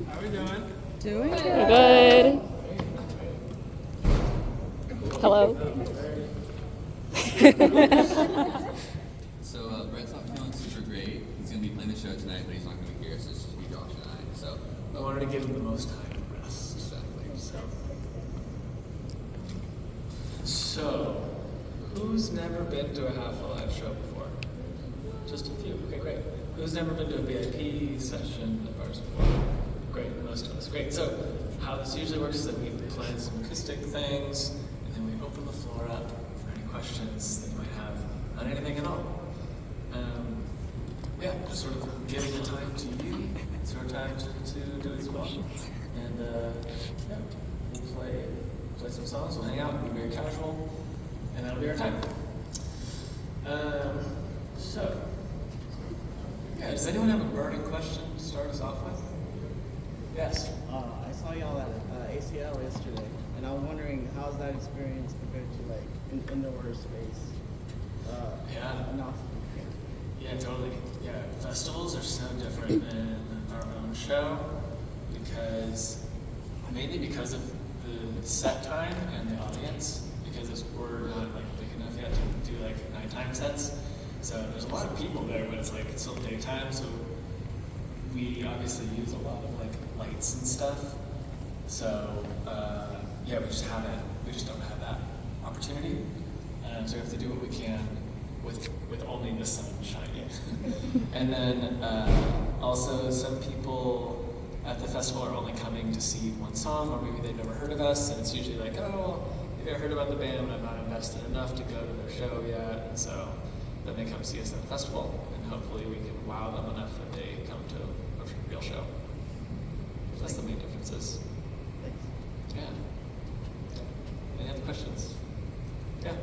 How we doing? Doing good. Good. Hello. So Brett's not feeling super great. He's going to be playing the show tonight, but he's not going to be here, so it's just be Josh and I. So I wanted to give him the most time to rest. exactly. So, who's never been to a half a live show before? Just a few. Okay, great. Who's never been to a VIP session at bars before? Great, most of us. Great. So, how this usually works is that we play some acoustic things, and then we open the floor up for any questions that you might have on anything at all. Yeah, just sort of giving the time to you, sort of time to do it as well. And yeah, we'll play some songs, we'll hang out, we'll be very casual, and that'll be our time. So, yeah, does anyone have a burning question to start us off with? Yes. I saw y'all at ACL yesterday, and I was wondering how's that experience compared to like an indoor space? Yeah. Enough. Yeah, totally. Yeah, festivals are so different than our own show mainly because of the set time and the audience, because we're not like big enough yet to do like nighttime sets. So there's a lot of people there, but it's still daytime. So we obviously use a lot of like lights and stuff. So yeah, we just don't have that opportunity. So we have to do what we can with only the sun shining. And then also some people at the festival are only coming to see one song, or maybe they've never heard of us, and it's usually like, oh, maybe I heard about the band, but I'm not invested enough to go to their show yet. And so then they come see us at the festival, and hopefully we can wow them enough that they come to a real show. So that's the main differences. Yeah. Any other questions? Yeah.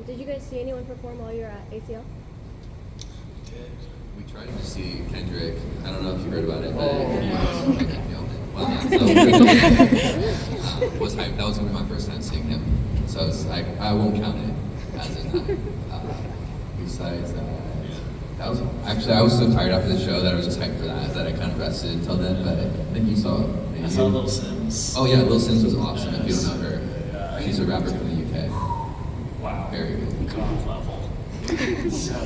Did you guys see anyone perform while you were at ACL? We did. We tried to see Kendrick. I don't know if you heard about it, but he nailed it. Well, that was going to be my first time seeing him. So it's like, I won't count it as a time. Besides that was actually, I was so tired after the show that I was just hyped for that I kind of rested until then. But I think you saw. Maybe. I saw Lil Sims. Oh yeah, Lil Sims was awesome. If you don't know her, she's a rapper from the UK. Wow. Very good. God level. So good. So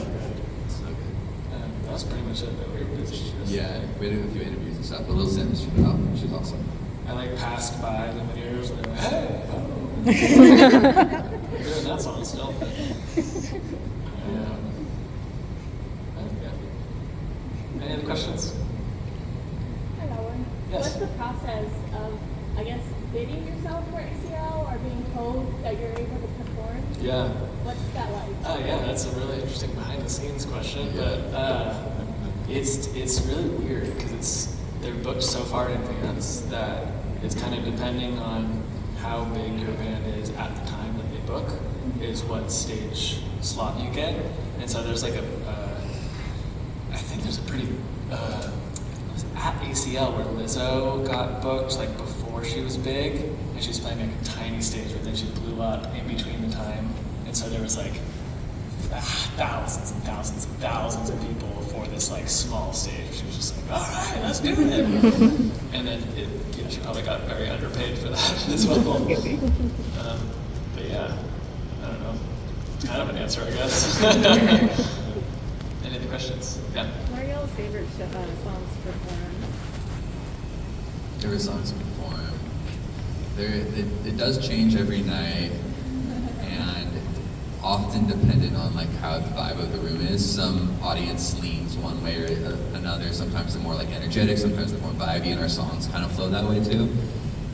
good. That was pretty much it that we were busy. Yeah, we had a few interviews and stuff, but Lil Sims, she was awesome. I passed by the videos and they were, hey, oh. We're doing that song still. Yeah. Any other questions? Hello. Yes. What's the process of, I guess, bidding yourself for ACL or being told that you're able to perform? Yeah. What's that like? Yeah, that's a really interesting behind-the-scenes question, but it's really weird because they're booked so far in advance that it's kind of depending on how big your band is at the time that they book is what stage slot you get, and so there's like I think there's a pretty it was at ACL where Lizzo got booked like before she was big, and she was playing like a tiny stage, but then she blew up in between the time. And so there was like thousands and thousands and thousands of people for this like small stage. She was just like, all right, let's do it. And then she probably got very underpaid for that as well. But yeah, I don't know. Kind of an answer, I guess. Any other questions? Yeah. What are y'all's favorite songs to perform? Favorite songs to perform. It does change every night, and often dependent on like how the vibe of the room is. Some audience leans one way or another. Sometimes they're more like energetic, sometimes they're more vibey, and our songs kind of flow that way too.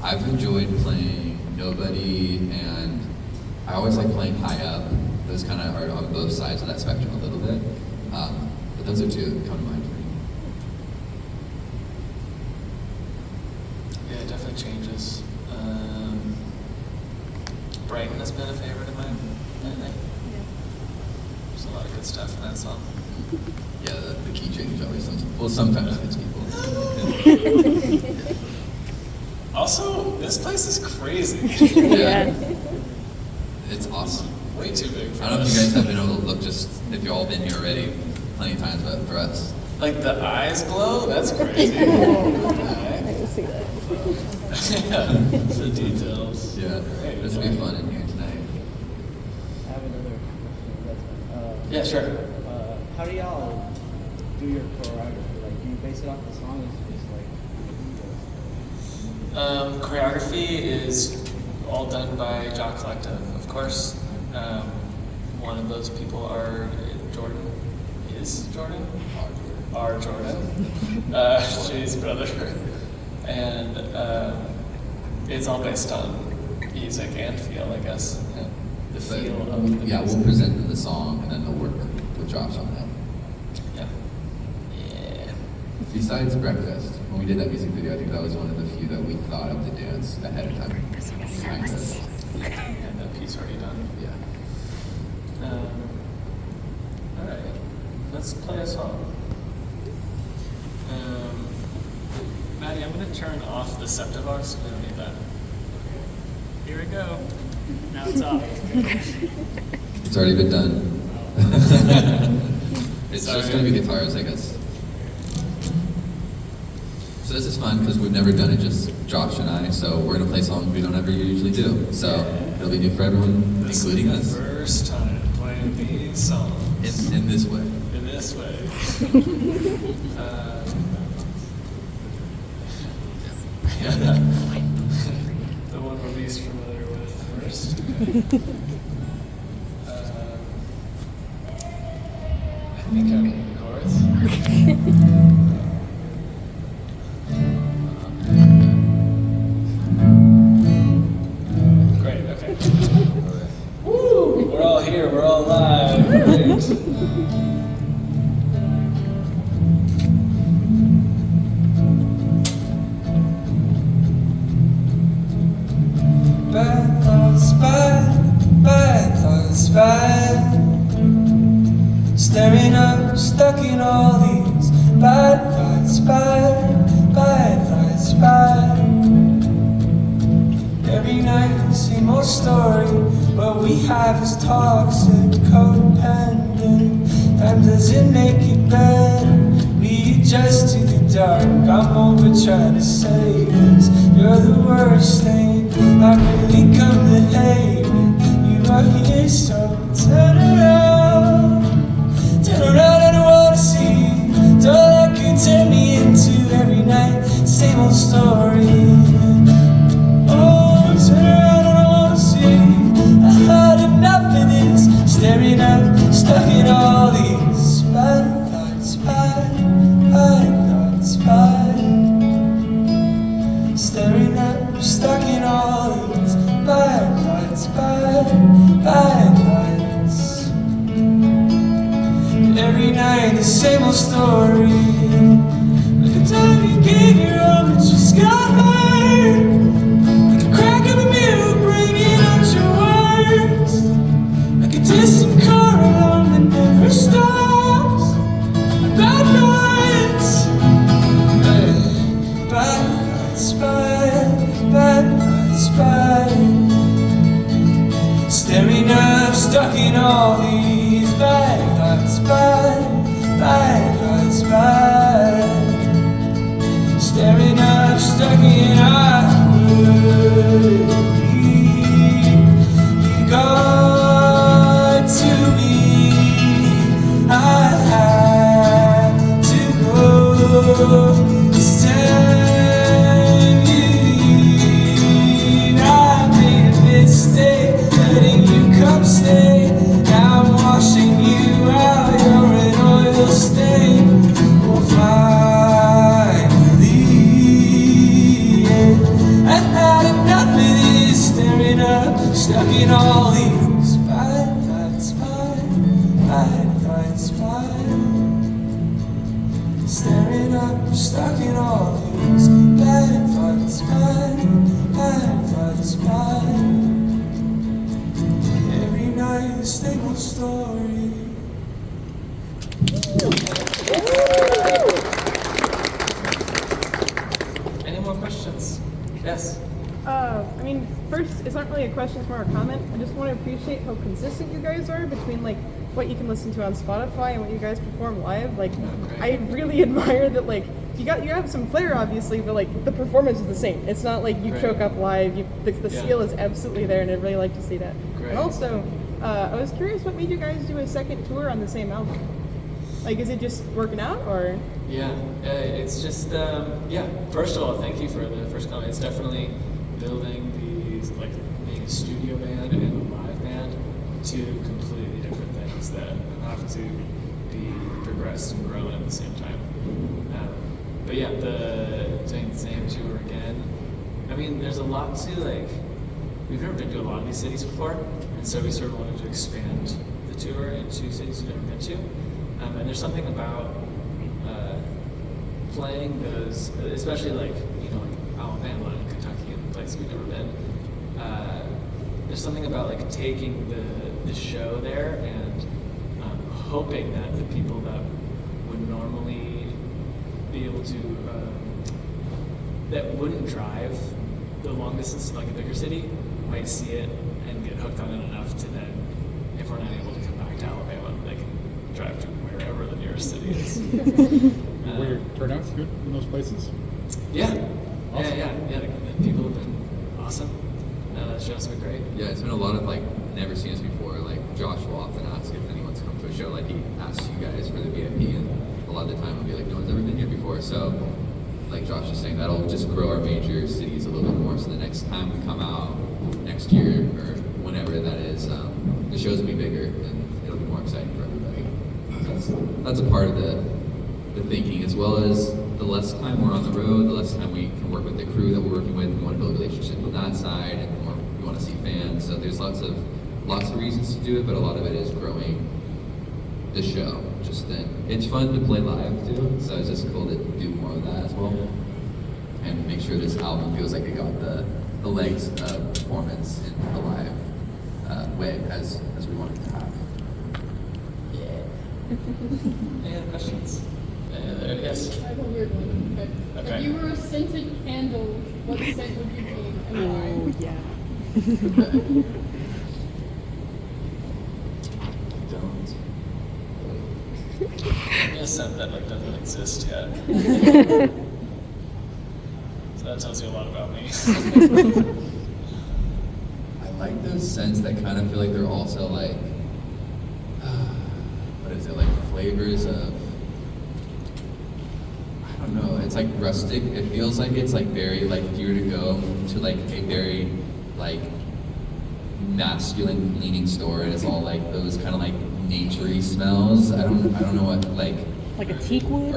I've enjoyed playing Nobody, and I always like playing High Up. Those kind of are on both sides of that spectrum a little bit. But those are two that come to mind for me. Yeah, it definitely changes. Brighton has been a favorite of mine, I think. Yeah. There's a lot of good stuff in that song. Yeah, the key change always sometimes hits people. Also, this place is crazy. Yeah. It's awesome. Way too big for I don't know if us. you guys have been able to look, just if you've all been here already plenty of times, but for us. Like the eyes glow? That's crazy. What the heck? see that. Yeah, it's the details. Yeah, this will be fun in here tonight. I have another question. Yeah, sure. How do y'all do your choreography? Like, do you base it off the song? Or is it just like Choreography is all done by Jock Collective, of course. One of those people are Jordan. Is Jordan? Our Jordan. Jay's brother. And it's all based on music and feel, I guess. And the feel of the Yeah, music. we'll present the song and then the work with Josh on that. Yeah. Yeah. Besides Breakfast, when we did that music video, I think that was one of the few that we thought of the dance ahead of time. Kind of. And that piece already done. Yeah. All right, let's play a song. Maddie, I'm going to turn off the Septivox. We don't need that. Here we go. Now it's off. It's already been done. It's just going to be guitars, I guess. So this is fun because we've never done it, just Josh and I. So we're going to play songs we don't ever usually do. So it'll be new for everyone, This including is us. the first time playing these songs. In this way. In this way. The one we're least familiar with first. I think I need the chorus. Great, okay. Woo! We're all here, we're all live. Great. Bad thoughts, bad thoughts, bad. Staring up, stuck in all these bad thoughts, bad thoughts, bad. Every night, same old story. What we have is toxic, codependent. Time doesn't make it better. We adjust to the dark. I'm over trying to save us. You're the worst thing. I really come to hate it. You are here, so turn around. Turn around, I don't wanna see you. Don't let you turn me into every night. Same old story. Oh, turn around, I don't wanna see you. I had enough of this. Staring up, stuck in all these bad thoughts, bad thoughts, bad. Staring up, stuck in all these bad thoughts, bad thoughts. Every night the same old story. Like the time you gave your all, but just got hurt. Like a crack of a mirror bringing out your worst. Like a distant car alarm that never stops. Bad nights, bad nights, bad nights, bad. Staring up, stuck in all these bad thoughts, bad thoughts, bad. Staring up, stuck in I would be. You got to me. I had to go. This time you leave. I made a mistake, letting you come stay. Now I'm washing you out. You're an oil stain. We'll finally. I had enough of this, staring up, stuck in all these bad thoughts, bad thoughts, bad. Staring up, stuck in all these bad thoughts, bad thoughts, bad. Every night, the same old story. Any more questions? Yes. I mean, first, it's not really a question, it's more a comment. I just want to appreciate how consistent you guys are between like what you can listen to on Spotify and what you guys perform live, like great. I really admire that. Like you have some flair, obviously, but like the performance is the same. It's not like you Right. choke up live. The Yeah. skill is absolutely there, and I'd really like to see that. Great. And also, I was curious what made you guys do a second tour on the same album. Like, is it just working out, or? Yeah, it's just First of all, thank you for the first comment. It's definitely building these like being a studio band and a live band, two completely different things that have to be progressed and grown at the same time. But yeah, doing the same tour again. I mean, there's a lot to like. We've never been to a lot of these cities before, and so we sort of wanted to expand the tour into cities we've never been to. And there's something about playing those, especially like Alabama and Kentucky and places we've never been. There's something about like taking the show there and hoping that the people that would normally be able to that wouldn't drive the long distance to like a bigger city might see it and get hooked on it enough to then, if we're not able to come back to Alabama, they can drive to wherever the nearest city is. Were your turnouts good in those places? Yeah. Awesome. Yeah. The people have been awesome. The show's been great. Yeah, it's been a lot of like never seen us before. Like Josh will often ask if anyone's come to a show. Like he asks you guys for the VIP, and a lot of the time I'll be like, no one's ever been here before. So, like Josh is saying, that'll just grow our major cities a little bit more. So the next time we come out next year or whenever that is, the shows will be bigger and it'll be more exciting for everybody. So that's a part of the thinking, as well as the less time we're on the road, the less time we can work with the crew that we're working with. We want to build relationships on that side, and we want to see fans. So there's lots of reasons to do it, but a lot of it is growing the show. Just then, it's fun to play live too. So it's just cool to do more of that as well, and make sure this album feels like it got the legs of performance in the live way as we want it to have. Any other questions? Yes. I have a weird one. Okay. Okay. If you were a scented candle, what scent would you be and why? Oh yeah. Don't. I'm a scent that like doesn't exist yet. So that tells you a lot about me. I like those scents that kind of feel like they're also like, what is it, like flavors of, I don't know, it's like rustic. It feels like it's like very, like if you were to go to like a very like masculine leaning store and it's all like those kind of like naturey smells. I don't know what, Like a teak wood?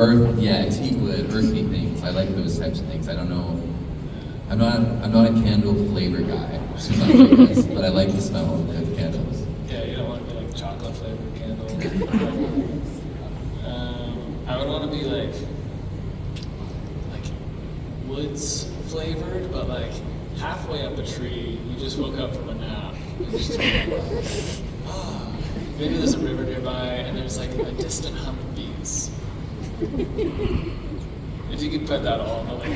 teak wood, earthy things. I like those types of things. I don't know. I'm not a candle flavor guy, but I like the smell of good candles. Yeah, you don't want to be like chocolate flavored candle. I would want to be like woods flavored, but like halfway up a tree, you just woke up from a nap. Maybe there's a river nearby, and there's like a distant hum of bees. If you could put that all in the link.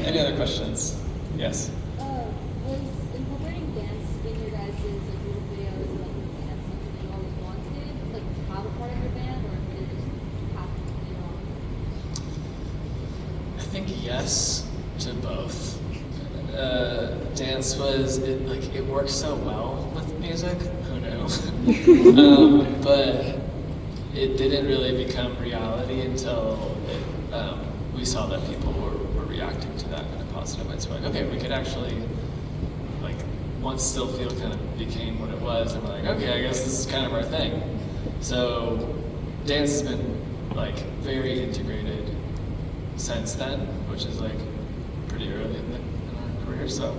Any other questions? Yes. Was incorporating dance in your guys' like music videos and like dance something you always wanted, like to have a part of your band, or did it just happen to be on? I think yes to both. Dance it works so well with music. Who knew? But it didn't really become reality until we saw that people were reacting to that in a positive way. So we're like, okay, we could actually once Still Feel kind of became what it was, and we're like, okay, I guess this is kind of our thing. So dance has been very integrated since then, which is pretty early in our career. So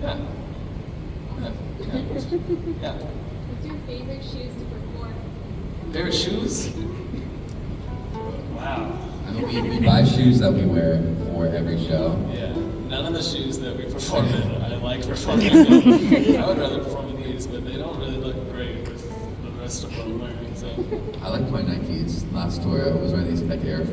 yeah. What's your favorite shoes to perform? Favorite shoes? Wow. I mean, we buy shoes that we wear for every show. Yeah. None of the shoes that we perform in, I like performing in. I would rather perform in these, but they don't really look great with the rest of what I'm wearing. So. I like my Nikes. Last tour, I was wearing these Air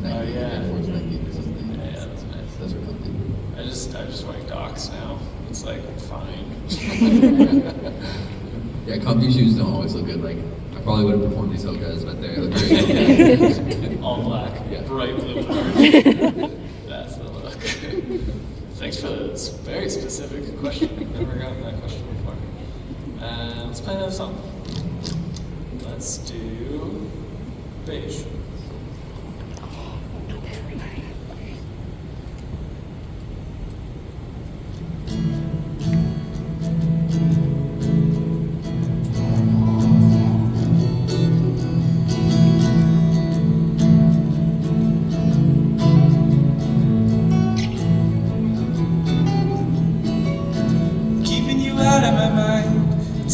yeah. Force Nike or something. Yeah, that's nice. Those are comfy. I just wear Docs now. it's like fine. Yeah, comfy shoes don't always look good. Like, I probably would have performed these Hokas, but they look great. All black, Yeah. bright blue heart. That's the look. Thanks for this very specific question. I've never gotten that question before. Let's play another song. Let's do Beige.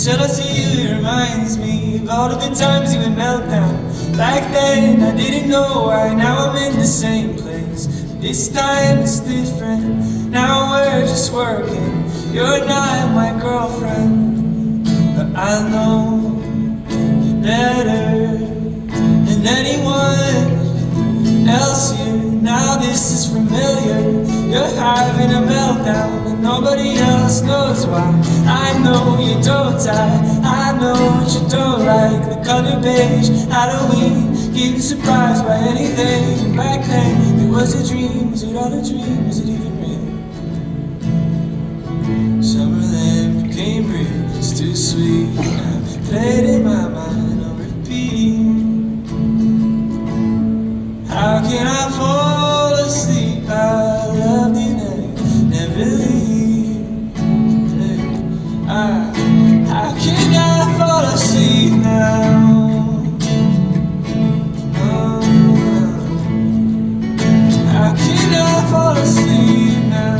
Till I see you, it reminds me of all of the times you would melt down. Back then, I didn't know why. Now I'm in the same place. This time it's different. Now we're just working. You're not my girlfriend, but I know you better than anyone else here. Now this is familiar. You're having a meltdown and nobody else knows why. I know you don't die. I know what you don't like. The color beige, Halloween, get you surprised by anything. Back then, it was a dream. Was it all a dream? Was it even real? Summerland became real. It's too sweet. Now played in my mind on repeat. How can I fall asleep? I love you now, never leave. How can I fall asleep now? How can I fall asleep now?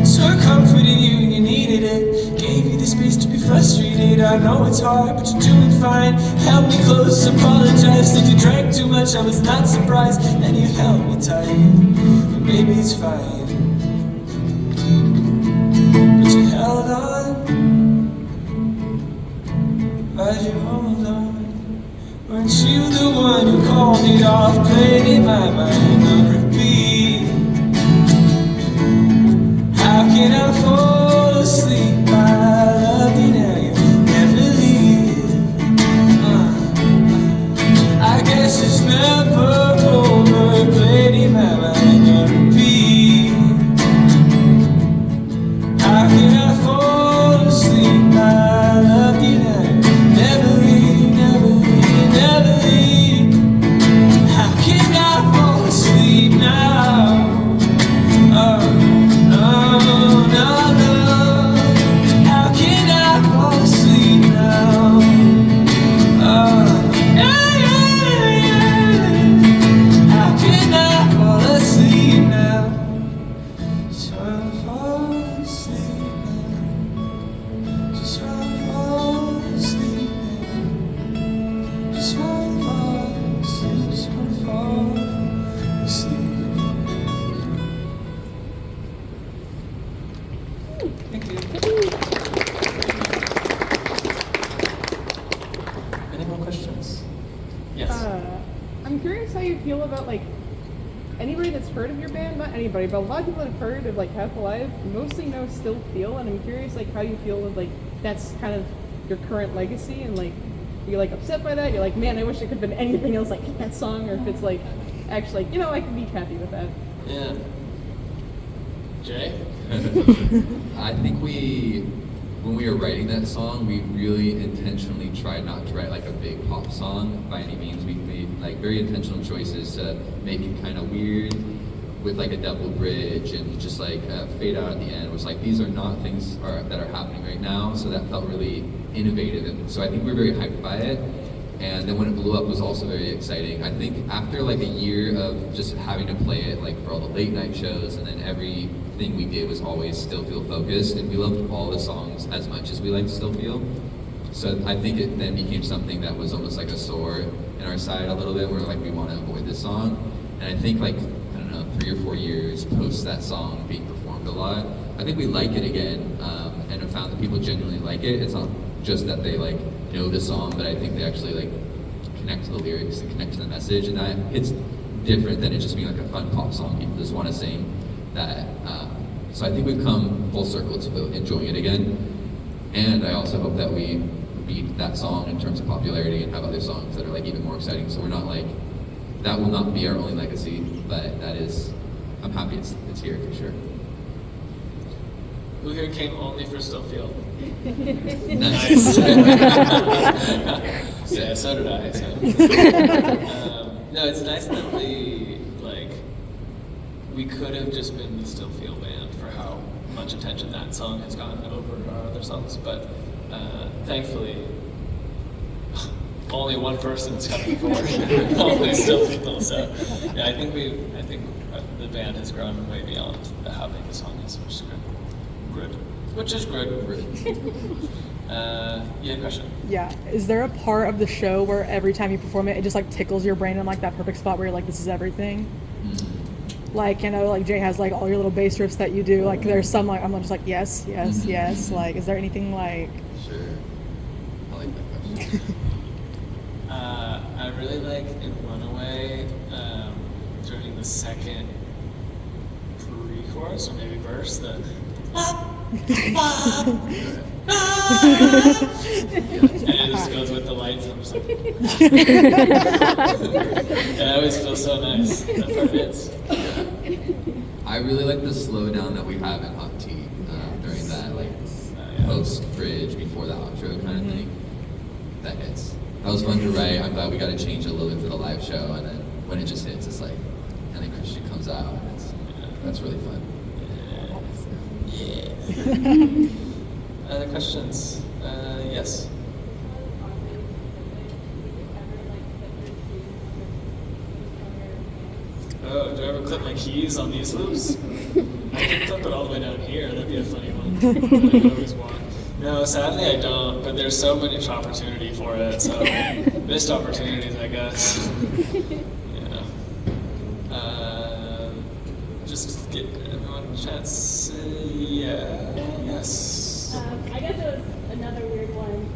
So I comforted you and you needed it. Gave you the space to be frustrated. I know it's hard, but you're doing fine. Held me close, apologized. That you drank too much, I was not surprised. Then you held me tight, but maybe it's fine. But you held on. Why'd you hold on? Weren't you the one who called it off? Played in my mind on repeat. How can I fall asleep? I love you now, you never leave. I guess it's never over. Played in my mind on repeat. How can I fall asleep? I love you now, never leave, never leave, never leave. How can I fall asleep now? Oh, no, no, no. How can I fall asleep now? Oh, yeah, yeah, yeah. How can I fall asleep now? Just wanna fall asleep now. Just wanna fall asleep now. Just wanna fall asleep. Just wanna fall asleep. Thank you. Any more questions? Yes. I'm curious how you feel about like anybody that's heard of your band, not anybody, but a lot of people that have heard of like Half Alive mostly know Still Feel, and I'm curious like how you feel with like that's kind of your current legacy, and like you're like upset by that, you're like, man, I wish it could have been anything else like that song, or if it's like actually like, you know, I can be happy with that. Yeah. Jay? I think when we were writing that song, we really intentionally tried not to write like a big pop song by any means. We made like very intentional choices to make it kind of weird with like a double bridge and just like a fade out at the end. It was like, these are not things that are happening right now. So that felt really innovative. And so I think we were very hyped by it. And then when it blew up, it was also very exciting. I think after like a year of just having to play it like for all the late night shows, and then everything we did was always Still Feel focused, and we loved all the songs as much as we liked Still Feel. So I think it then became something that was almost like a sore in our side a little bit, where like we want to avoid this song. And I think like, I don't know, 3 or 4 years post that song being performed a lot, I think we like it again, and have found that people genuinely like it. It's not just that they like know the song, but I think they actually like connect to the lyrics and connect to the message, and that it's different than it just being like a fun pop song people just want to sing. That so I think we've come full circle to enjoying it again, and I also hope that we beat that song in terms of popularity and have other songs that are like even more exciting. So we're not like, that will not be our only legacy, but that is, I'm happy it's here for sure. Who here came only for Still Feel? Nice. Yeah, so did I. So. No, it's nice that we could have just been the Still Feel band for how much attention that song has gotten over our other songs, but thankfully, only one person's coming forward. Only Still Feel. So, yeah, I think the band has grown way beyond how big the song is, which is good. Which is good. You had a question? Yeah. Is there a part of the show where every time you perform it, it just like tickles your brain in like that perfect spot where you're like, this is everything? Like, you know, like Jay has like all your little bass riffs that you do. Like, there's some like I'm just like yes. Like, is there anything like? Sure. I like that question. I really like in Runaway during the second pre-chorus or maybe verse the. And it just goes with the lights, and I'm just like, and I always feel so nice. That part hits. I really like the slowdown that we have in Hot Tea during that like post bridge before the outro kind of thing. That hits. That was fun to write. I'm glad we got to change it a little bit for the live show, and then when it just hits, it's like, and then Christian comes out. And that's really fun. Other questions? Yes. Oh, do I ever clip my keys on these loops? I could clip it all the way down here. That'd be a funny one. I always want. No, sadly I don't. But there's so much opportunity for it. So missed opportunities, I guess. Yeah. Just get everyone a chance. Yes. I guess it was another weird one.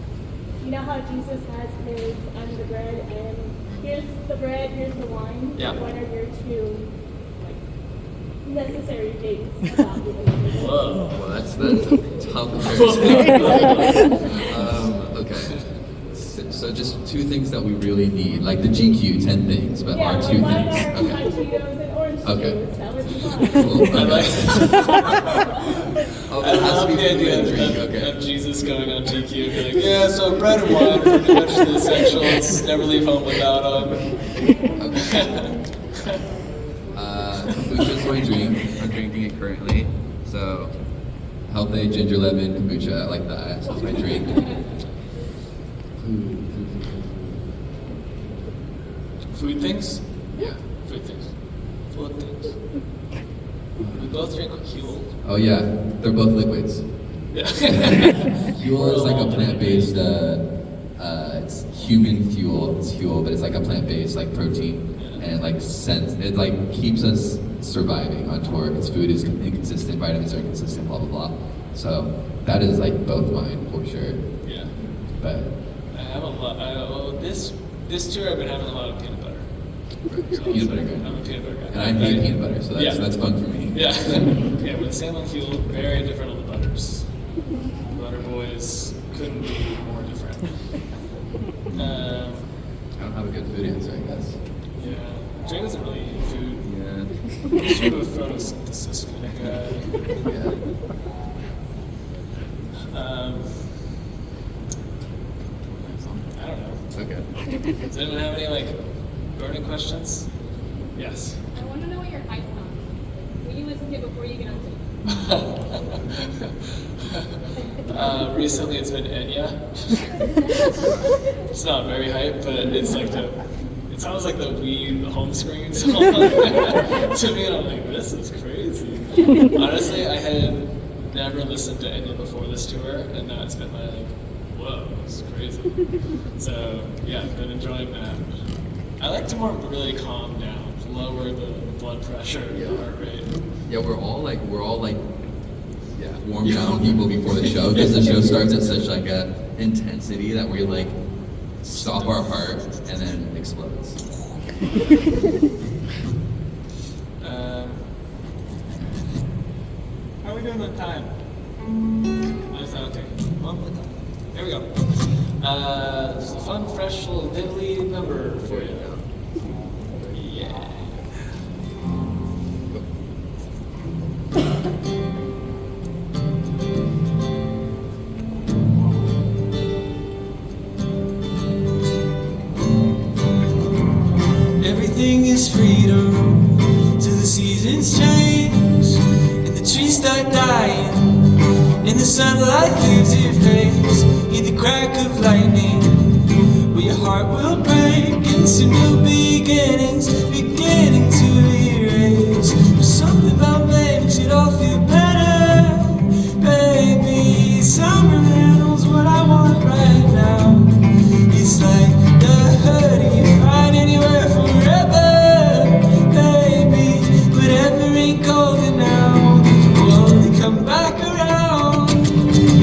You know how Jesus has his I'm the bread, and here's the bread, here's the wine. Yeah. What are your two necessary things about the Whoa. Well, that's a tough comparison. Okay. So just two things that we really need, like the GQ, 10 things, but yeah, are two mine things. are Okay. hot Cheetos and orange Okay. juice. That would be fine. Cool. Okay. Oh, I it has love to be the food idea and drink. of Okay. Jesus going on GQ and be like, yeah, so bread and wine, pretty much the essentials, never leave home without them. Kombucha is my drink. I'm drinking it currently. So, healthy ginger lemon kombucha. I like that. So that's my drink. Food things? Yeah. Food things. Food things. We both drink Huel. Oh yeah, they're both liquids. Yeah. Huel is like a plant-based. It's human fuel. It's fuel, but it's like a plant-based like protein, and it like it like keeps us surviving on tour because food is inconsistent, vitamins are inconsistent, blah blah blah. So that is like both mine for sure. Yeah. But I have a lot. This tour I've been having a lot of peanut butter. So peanut butter guy. I'm a peanut butter guy. And I hate peanut butter, so that's fun for me. Yeah. Yeah, with same on Huel, very different on the butters. Butter boys couldn't be more different. I don't have a good food answer, I guess. Yeah. Jay doesn't really eat food. Yeah. He's sort of a photosynthesis kind of guy. Yeah. I don't know. Okay. Does anyone have any like burning questions? Yes. I want to know what your hype song is. What you listen to before you get on stage. Recently it's been Enya. It's not very hype, but it's like it sounds like the Wii home screen song to me, and I'm like, this is crazy. Honestly, I had never listened to Enya before this tour, and now it's been like, whoa, this is crazy. So yeah, I've been enjoying that. I like to more really calm down, lower the blood pressure, the heart rate. Yeah, we're all like warm down people before the show because the show starts at such like a intensity that we're like stop our heart, and then explodes. How are we doing on time? Oh, is that okay? Well, here we go. Just a fun, fresh little diddly number for you. Yeah. Everything is freedom till the seasons change and the trees start dying and the sunlight leaves your face. Hear the crack of lightning where your heart will break into new beginnings, beginning to erase. There's something about me makes it all feel better, baby. Summerland knows what I want right now. It's like the hoodie you find anywhere forever, baby. Whatever ain't golden now will only come back around.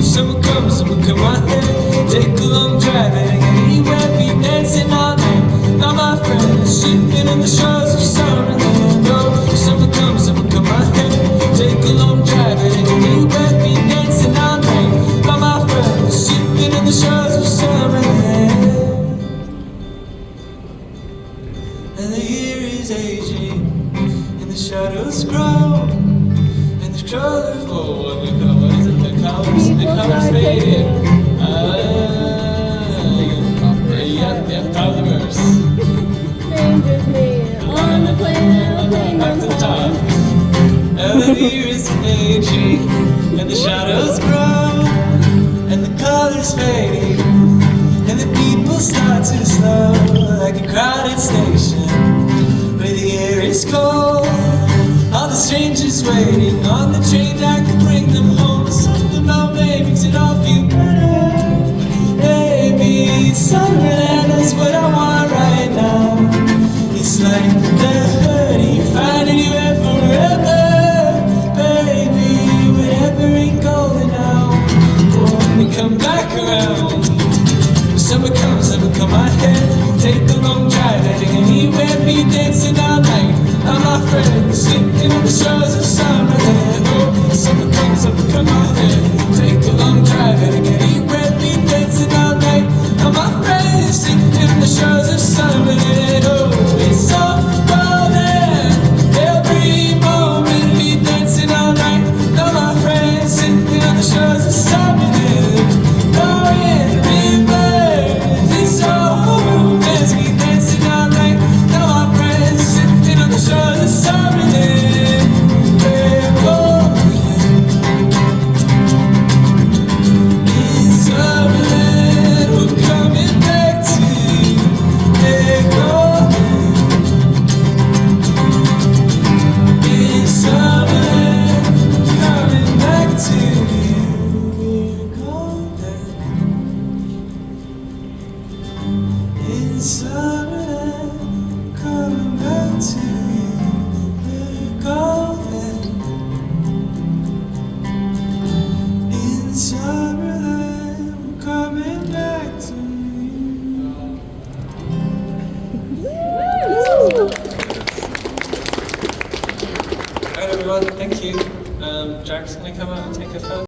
Summer comes, summer come on head. Take a long drive and anywhere, be dancing all night. Now my friends sitting in the shores of Summerland. Oh, summer comes, summer come on head. Take a long drive and anywhere, be dancing all night. Now my friends sitting in the shores of Summerland. And the year is aging, and the shadows grow, and the colors, what is it? The colors fading. Yeah, top of the verse. Strangers me on the plane. Back to the top. And the year is aging, and the shadows grow, and the colors fading, and the people start to slow like a crowded station where the air is cold. All the strangers waiting on the train that could bring them home. Something about me makes it all feel better, baby. Summerland is what I want right now. It's like the hoodie you find anywhere forever, baby. Whatever ain't golden now will only come back around. Summer comes, summer come my head. Take a long drive, heading anywhere, be dancing all night. All my friends sitting on the shores of Summerland. Oh, summer comes, summer come my head. Take a long drive, heading anywhere, be dancing all night. All my friends sitting on the shores of Summerland. Oh, it's so golden. Every moment, be dancing all night. All my friends sitting on the shores of Summerland. Oh, yeah, rivers, it's so let's be dancing all night. Now my friends sitting on the shores of Summerland. We're golden. In Summerland, we're coming back to you. We're golden. In Summerland, coming back to you. We're golden. In Summerland, coming back to you. We're golden. In Summerland, coming back to you. Alright everyone, thank you. Jack's gonna come out and take a photo.